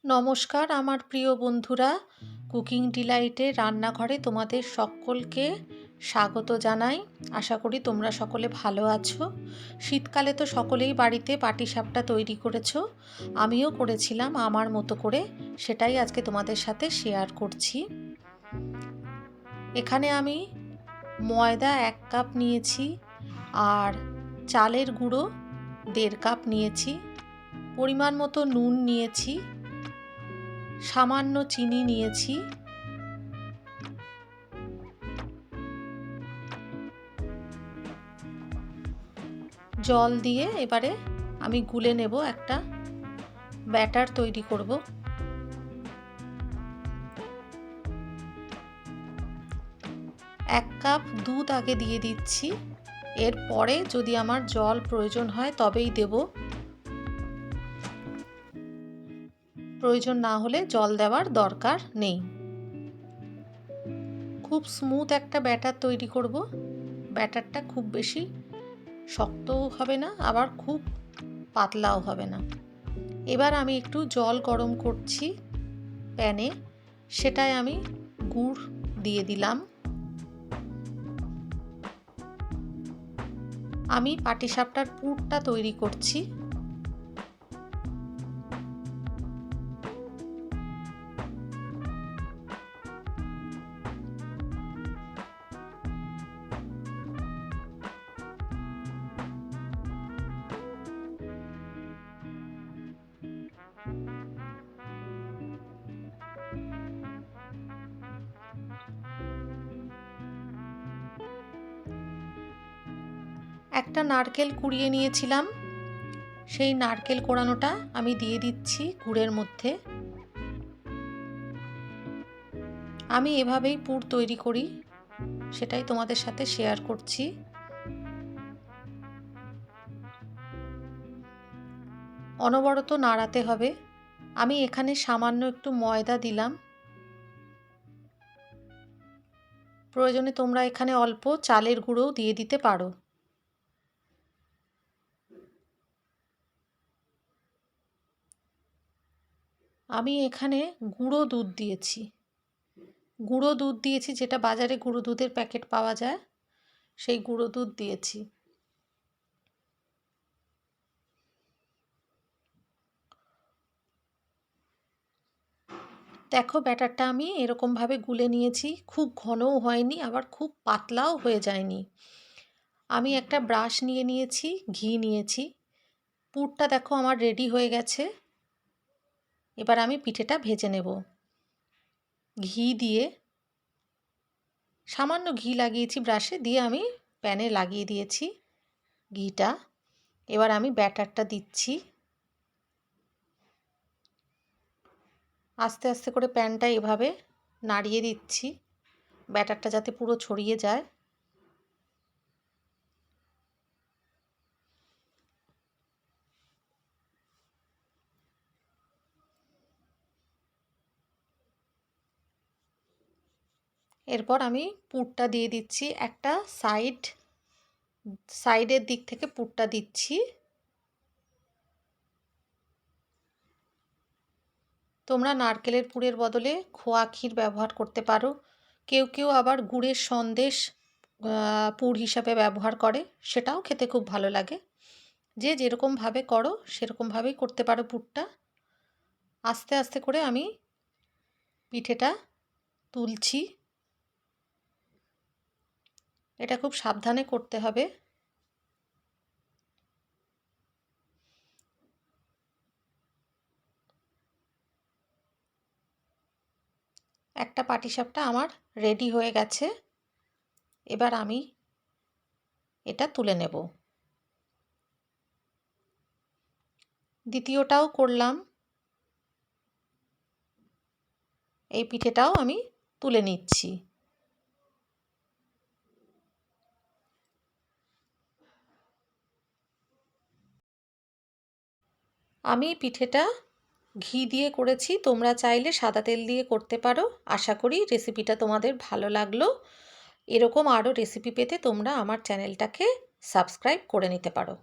নমস্কার আমার প্রিয় বন্ধুরা, কুকিং ডিলাইটে রান্নাঘরে তোমাদের সকলকে স্বাগত জানাই। আশা করি তোমরা সকলে ভালো আছো। শীতকালে তো সকলেই বাড়িতে পাটিসাপটা তৈরি করেছো, আমিও করেছিলাম আমার মতো করে, সেটাই আজকে তোমাদের সাথে শেয়ার করছি। এখানে আমি ময়দা 1 কাপ নিয়েছি আর চালের গুঁড়ো 1.5 কাপ নিয়েছি, পরিমাণ মতো নুন নিয়েছি, সামান্য চিনি নিয়েছি, জল দিয়ে এবারে আমি গুলে নেব, একটা ব্যাটার তৈরি করব। এক কাপ দুধ আগে দিয়ে দিচ্ছি, এরপরে যদি আমার জল প্রয়োজন হয় তবেই দেব, প্রয়োজন না হলে জল দেওয়ার দরকার নেই। খুব স্মুথ একটা ব্যাটার তৈরি করব। ব্যাটারটা খুব বেশি শক্তও হবে না, আবার খুব পাতলাও হবে না। এবার আমি একটু জল গরম করছি প্যানে, সেটায় আমি গুড় দিয়ে দিলাম। আমি পাটিসাপটার পুরটা তৈরি করছি। একটা নারকেল কুড়িয়ে নিয়েছিলাম, সেই নারকেল কোড়ানোটা আমি দিয়ে দিচ্ছি গুড়ের মধ্যে। আমি এভাবেই পুর তৈরি করি, সেটাই তোমাদের সাথে শেয়ার করছি। অনবরত নাড়াতে হবে। আমি এখানে সামান্য একটু ময়দা দিলাম, প্রয়োজনে তোমরা এখানে অল্প চালের গুঁড়োও দিয়ে দিতে পারো। আমি এখানে গুঁড়ো দুধ দিয়েছি, যেটা বাজারে গুঁড়ো দুধের প্যাকেট পাওয়া যায়, সেই গুঁড়ো দুধ দিয়েছি। দেখো ব্যাটারটা আমি এরকমভাবে গুলে নিয়েছি, খুব ঘনও হয়নি আবার খুব পাতলাও হয়ে যায়নি। আমি একটা ব্রাশ নিয়ে নিয়েছি, ঘি নিয়েছি। পুরটা দেখো আমার রেডি হয়ে গেছে। এবার আমি পিঠেটা ভেজে নেব। ঘি দিয়ে, সামান্য ঘি লাগিয়েছি ব্রাশে, দিয়ে আমি প্যানে লাগিয়ে দিয়েছি ঘিটা। এবার আমি ব্যাটারটা দিচ্ছি, আস্তে আস্তে করে প্যানটা এভাবে নাড়িয়ে দিচ্ছি, ব্যাটারটা যাতে পুরো ছড়িয়ে যায়। এরপর আমি পুরটা দিয়ে দিচ্ছি, একটা সাইডের দিক থেকে পুরটা দিচ্ছি। তোমরা নারকেলের পুরের বদলে খোয়া ক্ষীর ব্যবহার করতে পারো, কেউ কেউ আবার গুড়ের সন্দেশ পুর হিসাবে ব্যবহার করে, সেটাও খেতে খুব ভালো লাগে। যে যেরকমভাবে করো সেরকমভাবেই করতে পারো পুরটা। আস্তে আস্তে করে আমি পিঠেটা তুলছি, এটা খুব সাবধানে করতে হবে। একটা পাটিসাপটা আমার রেডি হয়ে গেছে, এবার আমি এটা তুলে নেব। দ্বিতীয়টাও করলাম, এই পিঠেটাও আমি তুলে নিচ্ছি। আমি পিঠেটা ঘি দিয়ে করেছি, তোমরা চাইলে সাদা তেল দিয়ে করতে পারো। আশা করি রেসিপিটা তোমাদের ভালো লাগলো। এরকম আরও রেসিপি পেতে তোমরা আমার চ্যানেলটাকে সাবস্ক্রাইব করে নিতে পারো।